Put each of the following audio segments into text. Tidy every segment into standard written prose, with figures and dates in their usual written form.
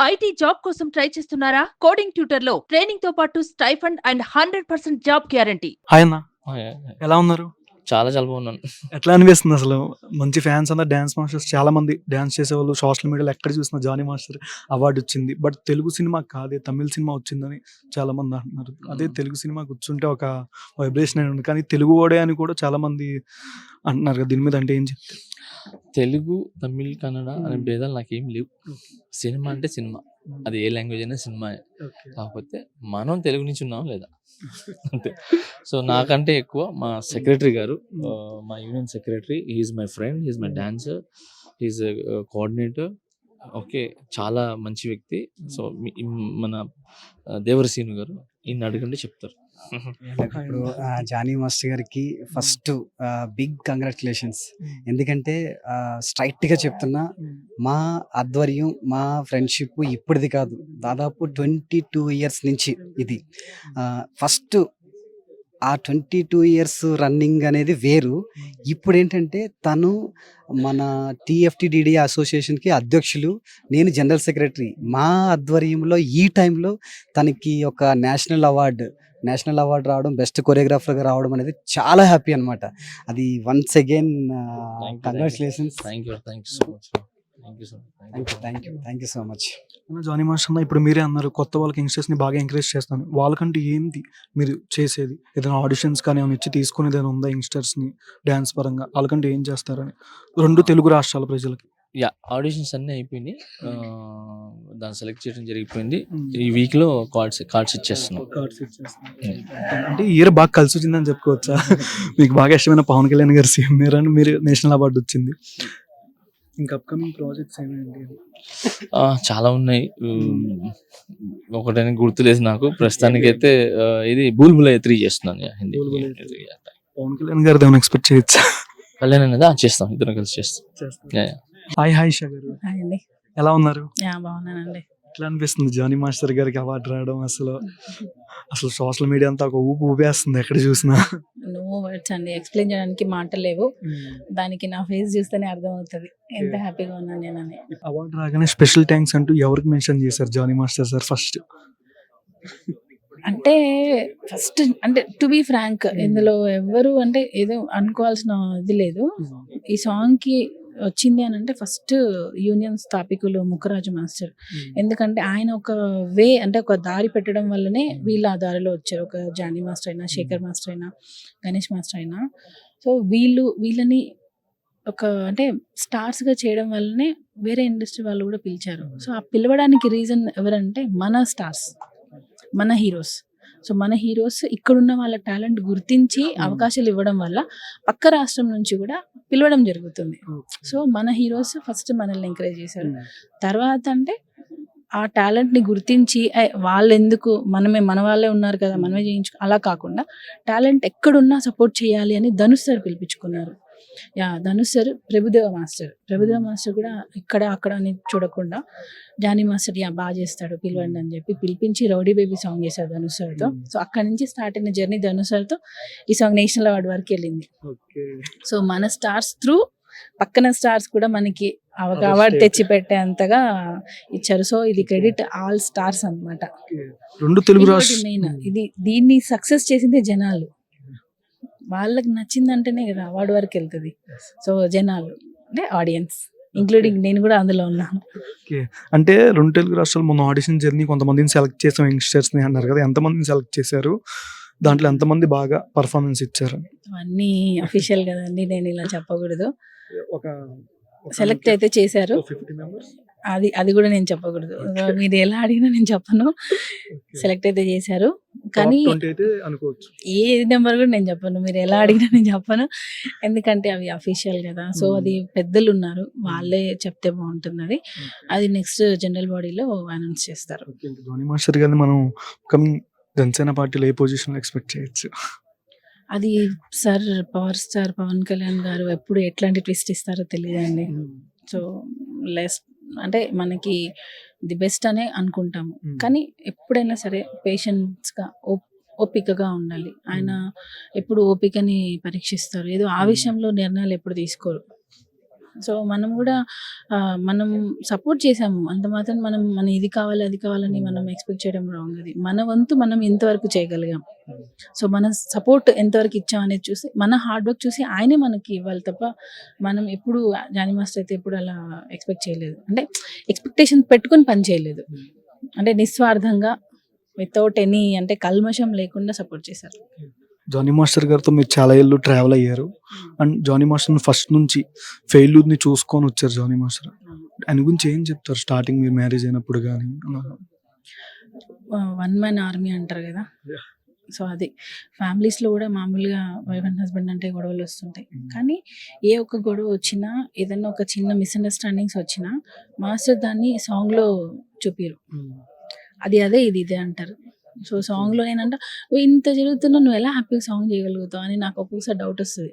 IT job కోసం try చేస్తున్నారా? Coding tutor లో ట్రైనింగ్ తో పాటు stipend and 100% job guarantee. Hi అన్న, హాయ్. ఎలా ఉన్నారు? చాలా చాలా బాగున్నాను. ఎట్లా అనిపిస్తుంది అసలు? మంచి ఫ్యాన్స్ అందరు డాన్స్ మాస్టర్స్ చాలా మంది డాన్స్ చేసేవాళ్ళు. సోషల్ మీడియాలో ఎక్కడ చూసినా జానీ మాస్టర్ అవార్డు వచ్చింది. బట్ తెలుగు సినిమా కాదే తమిళ సినిమా వచ్చిందని చాలా మంది అంటున్నారు. అదే తెలుగు సినిమా కూర్చుంటే ఒక వైబ్రేషన్ అని ఉంది, కానీ తెలుగు ఓడే అని కూడా చాలా మంది అంటున్నారు కదా. దీని మీద అంటే ఏం చెప్తారు? తెలుగు, తమిళ్, కన్నడ అనే భేదాలు నాకేం లేవు. సినిమా అంటే సినిమా, అది ఏ లాంగ్వేజ్ అయినా సినిమా. కాకపోతే మనం తెలుగు నుంచి ఉన్నాం లేదా అంతే. సో నాకంటే ఎక్కువ మా సెక్రటరీ గారు, మా union secretary, he's my friend, he's my dancer, he's coordinator. Okay, చాలా మంచి వ్యక్తి. సో మన దేవరసీను గారు ఈయన అడగండి చెప్తారు. ఇప్పుడు జానీ మాస్టర్ గారికి ఫస్ట్ బిగ్ కంగ్రాచులేషన్స్. ఎందుకంటే స్ట్రైట్ గా చెప్తున్నా, మా ఆధ్వర్యం, మా ఫ్రెండ్షిప్ ఇప్పటిది కాదు, దాదాపు 22 years నుంచి ఇది. ఫస్ట్ ఆ 22 years రన్నింగ్ అనేది వేరు. ఇప్పుడు ఏంటంటే తను మన TFTDD అసోసియేషన్కి అధ్యక్షులు, నేను జనరల్ సెక్రటరీ. మా ఆధ్వర్యంలో ఈ టైంలో తనకి ఒక నేషనల్ అవార్డు రావడం, బెస్ట్ కొరియోగ్రాఫర్గా రావడం అనేది చాలా హ్యాపీ అనమాట. అది once again congratulations. Thank you so much. Thank you so much. Jani master అన్న, ఇప్పుడు మీరే అన్నారు కొత్త వాళ్ళకి యంగ్స్టర్స్ని బాగా ఎంకరేజ్ చేస్తాను. వాళ్ళకంటే ఏంటి మీరు చేసేది? ఏదైనా ఆడిషన్స్ కానీ ఏమైనా ఇచ్చి తీసుకునేది ఏదైనా ఉందా యంగ్స్టర్స్ని డ్యాన్స్ పరంగా? వాళ్ళకంటే ఏం చేస్తారని 2 తెలుగు రాష్ట్రాల ప్రజలకి. ఆడిషన్స్ అన్నీ అయిపోయినాయి. దాన్ని సెలెక్ట్ చేయడం జరిగిపోయింది. ఈ వీక్ లో కార్డ్స్ ఇచ్చేస్తున్నాం. అంటే ఈ ఇయర్ బాగా కలిసి వచ్చిందని చెప్పుకోవచ్చా? మీకు బాగా ఇష్టమైన పవన్ కళ్యాణ్ గారు సీఎం అని మీరు నేషనల్ అవార్డు వచ్చింది. ఇంకా అప్కమింగ్ ప్రాజెక్ట్స్ ఏమైంది? చాలా ఉన్నాయి. ఒకటైనా గుర్తులేదు నాకు ప్రస్తుతానికి అయితే. ఇది బుల్బుల్ 3 చేస్తున్నాను హిందీ. పవన్ కళ్యాణ్ గారు ఏమైనా ఎక్స్పెక్ట్ చేయొచ్చా? కళ్యాణ్ అనేది చేస్తాం, ఇద్దరం కలిసి చేస్తాం. హాయ్ షా గారు, అండి, ఎలా ఉన్నారు? బాగున్నానండి. ఎట్లా అనిపిస్తుంది జానీ మాస్టర్ గారికి అవార్డు రావడం? అసలు సోషల్ మీడియా అంతా ఒక ఊపేస్తుంది ఎక్కడ చూసినా. నో వర్డ్స్ అండి, ఎక్స్ప్లెయిన్ చేయడానికి మాటలు లేవు. దానికి నా ఫేస్ చూస్తేనే అర్థమవుతుంది ఎంత హ్యాపీగా ఉన్నాను నేనని. అవార్డు రాగానే స్పెషల్ థ్యాంక్స్ అంటూ ఎవరికి మెన్షన్ చేశారు జానీ మాస్టర్ సార్ ఫస్ట్? అంటే ఫస్ట్ అంటే టు బి ఫ్రాంక్, ఇందులో ఎవరు అంటే ఏదో అనుకోవాల్సిన ఇది లేదు. ఈ సాంగ్ కి వచ్చింది అని అంటే ఫస్ట్ యూనియన్ స్థాపికులు ముక్కరాజు మాస్టర్. ఎందుకంటే ఆయన ఒక వే అంటే ఒక దారి పెట్టడం వల్లనే వీళ్ళు ఆ దారిలో వచ్చారు. ఒక జానీ మాస్టర్ అయినా, శేఖర్ మాస్టర్ అయినా, గణేష్ మాస్టర్ అయినా. సో వీళ్ళని ఒక అంటే స్టార్స్గా చేయడం వల్లనే వేరే ఇండస్ట్రీ వాళ్ళు కూడా పిలిచారు. సో ఆ పిలవడానికి రీజన్ ఎవరంటే మన స్టార్స్, మన హీరోస్. సో మన హీరోస్ ఇక్కడున్న వాళ్ళ టాలెంట్ గుర్తించి అవకాశాలు ఇవ్వడం వల్ల పక్క రాష్ట్రం నుంచి కూడా పిలవడం జరుగుతుంది. సో మన హీరోస్ ఫస్ట్ మనల్ని ఎంకరేజ్ చేశారు. తర్వాత అంటే ఆ టాలెంట్ని గుర్తించి వాళ్ళు ఎందుకు మన వాళ్ళే ఉన్నారు కదా మనమే చేయించు అలా కాకుండా టాలెంట్ ఎక్కడున్నా సపోర్ట్ చేయాలి అని ధనుష్ సార్ పిలిపించుకున్నారు. ధనుష్ సార్, ప్రభుదేవ మాస్టర్ కూడా ఇక్కడ అక్కడ అని చూడకుండా జానీ మాస్టర్ బాగా చేస్తాడు పిలవండి అని చెప్పి పిలిపించి రౌడీ బేబీ సాంగ్ చేశారు ధనుష్ సార్తో. సో అక్కడ నుంచి స్టార్ట్ అయిన జర్నీ ధనుష్ సార్తో ఈ సాంగ్ నేషనల్ అవార్డు వరకు వెళ్ళింది. సో మన స్టార్స్ త్రూ పక్కన స్టార్స్ కూడా మనకి అవార్డు తెచ్చి పెట్టేంతగా ఇచ్చారు. సో ఇది క్రెడిట్ ఆల్ స్టార్స్ అన్నమాట. మెయిన్ ఇది దీన్ని సక్సెస్ చేసిందే జనాలు. వాళ్ళకి నచ్చిందంటేనే కదా అవార్డు వరకు వెళ్తుంది. సో జనాలు అంటే ఆడియన్స్, ఇంక్లూడింగ్ నేను కూడా అందులో ఉన్నాను. అంటే 2 తెలుగు రాష్ట్రాలు మొన్న ఆడిషన్ జర్నీ కొంతమందిని సెలెక్ట్ చేసాం యంగ్స్టర్స్ ని అన్నారు కదా, ఎంతమందిని సెలెక్ట్ చేశారు? దాంట్లో ఎంతమంది బాగా పర్ఫార్మెన్స్ ఇచ్చారు? అవన్నీ అఫీషియల్ కదండి, నేను ఇలా చెప్పకూడదు. సెలెక్ట్ అయితే చేశారు, అది కూడా నేను చెప్పకూడదు. మీరు ఎలా అడిగినా నేను చెప్పను. సెలెక్ట్ అయితే చేశారు, కానీ ఏ నెంబర్ కూడా నేను చెప్పను. మీరు ఎలా అడిగినా నేను చెప్పను, ఎందుకంటే అవి అఫీషియల్ కదా. సో అది పెద్దలు ఉన్నారు, వాళ్ళే చెప్తే బాగుంటుంది. అది నెక్స్ట్ జనరల్ బాడీలో అనౌన్స్ చేస్తారు. జానీ మాస్టర్ గారిని మనం కమింగ్ జనసేన పార్టీలో ఏ పొజిషన్ ఎక్స్పెక్ట్ చేయొచ్చు? అది sir power star Pawan Kalyan garu ఎప్పుడు ఎట్లాంటి ట్విస్ట్ ఇస్తారో తెలియదండి. సో లెస్ అంటే మనకి ది బెస్ట్ అనే అనుకుంటాము, కానీ ఎప్పుడైనా సరే పేషెన్స్గా ఓపికగా ఉండాలి. ఆయన ఎప్పుడు ఓపికని పరీక్షిస్తారు, ఏదో ఆవేశంలో నిర్ణయాలు ఎప్పుడు తీసుకోరు. సో మనం కూడా మనం సపోర్ట్ చేసాము, అంత మాత్రం మన ఇది కావాలి అది కావాలని మనం ఎక్స్పెక్ట్ చేయడం రాంగ్. అది మన వంతు మనం ఎంతవరకు చేయగలిగాం, సో మన సపోర్ట్ ఎంతవరకు ఇచ్చాం అనేది చూసి, మన హార్డ్ వర్క్ చూసి ఆయనే మనకి ఇవ్వాలి తప్ప మనం ఎప్పుడు జానీ మాస్టర్ అయితే ఎప్పుడు అలా ఎక్స్పెక్ట్ చేయలేదు. అంటే ఎక్స్పెక్టేషన్ పెట్టుకొని పని చేయలేదు, అంటే నిస్వార్థంగా వితౌట్ ఎనీ అంటే కల్మషం లేకుండా సపోర్ట్ చేశారు. జానీ మాస్టర్ గారితో మీరు చాలా ఏళ్ళు ట్రావెల్ అయ్యారు అండ్ జానీ మాస్టర్ ఫస్ట్ నుంచి ఫెయిల్యూర్ని చూసుకొని వచ్చారు జానీ మాస్టర్. ఆయన గురించి ఏం చెప్తారు స్టార్టింగ్ మీరు మ్యారేజ్ అయినప్పుడు కానీ? వన్ మ్యాన్ ఆర్మీ అంటారు కదా, సో అది ఫ్యామిలీస్లో కూడా మామూలుగా వైఫ్ అండ్ హస్బెండ్ అంటే గొడవలు వస్తుంటాయి. కానీ ఏ ఒక్క గొడవ వచ్చినా, ఏదైనా ఒక చిన్న మిస్అండర్స్టాండింగ్స్ వచ్చినా మాస్టర్ దాన్ని సాంగ్లో చూపిరు. అది అదే ఇది ఇదే అంటారు. సో సాంగ్లో నేనంట, నువ్వు ఇంత జరుగుతున్నా నువ్వు ఎలా హ్యాపీగా సాంగ్ చేయగలుగుతావు అని నాకు ఒక్కొక్కసారి డౌట్ వస్తుంది.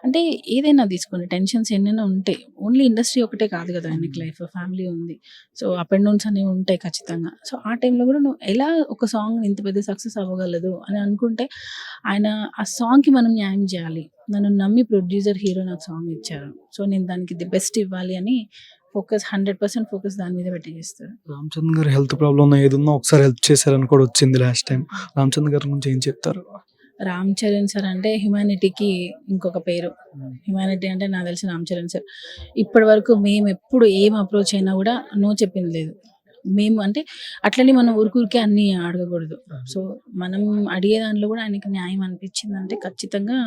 అంటే ఏదైనా తీసుకోండి, టెన్షన్స్ ఎన్నైనా ఉంటాయి, ఓన్లీ ఇండస్ట్రీ ఒకటే కాదు కదా ఆయనకి, లైఫ్ ఫ్యామిలీ ఉంది, సో అప్ అండ్ డౌన్స్ అనేవి ఉంటాయి ఖచ్చితంగా. సో ఆ టైంలో కూడా నువ్వు ఎలా ఒక సాంగ్ ఇంత పెద్ద సక్సెస్ అవ్వగలదు అని అనుకుంటే, ఆయన ఆ సాంగ్కి మనం న్యాయం చేయాలి, నన్ను నమ్మి ప్రొడ్యూసర్ హీరో నాకు సాంగ్ ఇచ్చారు, సో నేను దానికి ది బెస్ట్ ఇవ్వాలి అని ఫోకస్ 100% ఫోకస్ దాని మీద పెట్టి చేస్తారు. రామ్ చరణ్ గారు హెల్త్ ప్రాబ్లం ఏదున్నా ఒకసారి హెల్ప్ చేశారని కూడా వచ్చింది లాస్ట్ టైం. రామ్ చరణ్ గారి గురించి ఏం చెప్తారు? రామ్ చరణ్ సార్ అంటే హ్యుమానిటీకి ఇంకొక పేరు. హ్యుమానిటీ అంటే నాకు తెలిసి రామ్ చరణ్ సార్. ఇప్పటి వరకు మేము ఎప్పుడు ఏం అప్రోచ్ అయినా కూడా నో చెప్పింది లేదు. మేము అంటే అట్లనే మనం ఊరికే అన్నీ అడగకూడదు. సో మనం అడిగే దాంట్లో కూడా ఆయనకి న్యాయం అనిపించింది అంటే ఖచ్చితంగా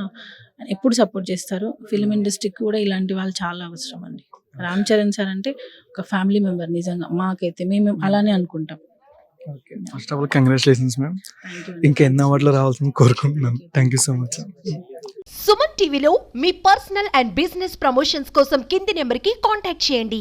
ఎప్పుడు సపోర్ట్ చేస్తారు. ఫిల్మ్ ఇండస్ట్రీకి కూడా ఇలాంటి వాళ్ళు చాలా అవసరం అండి. రామ్ చరణ్ సార్ అంటే ఒక ఫ్యామిలీ మెంబర్ నిజంగా మాకైతే, మేము అలానే అనుకుంటాం. First of all congratulations ma'am. Thank you. ఇంకా ఎన్ని అవార్డులు రావాల్సింది కోరుకుంటున్నాను. Thank you so much. Suman టీవీలో మీ పర్సనల్ అండ్ బిజినెస్ ప్రమోషన్స్ కోసం కింది నెంబర్కి కాంటాక్ట్ చేయండి.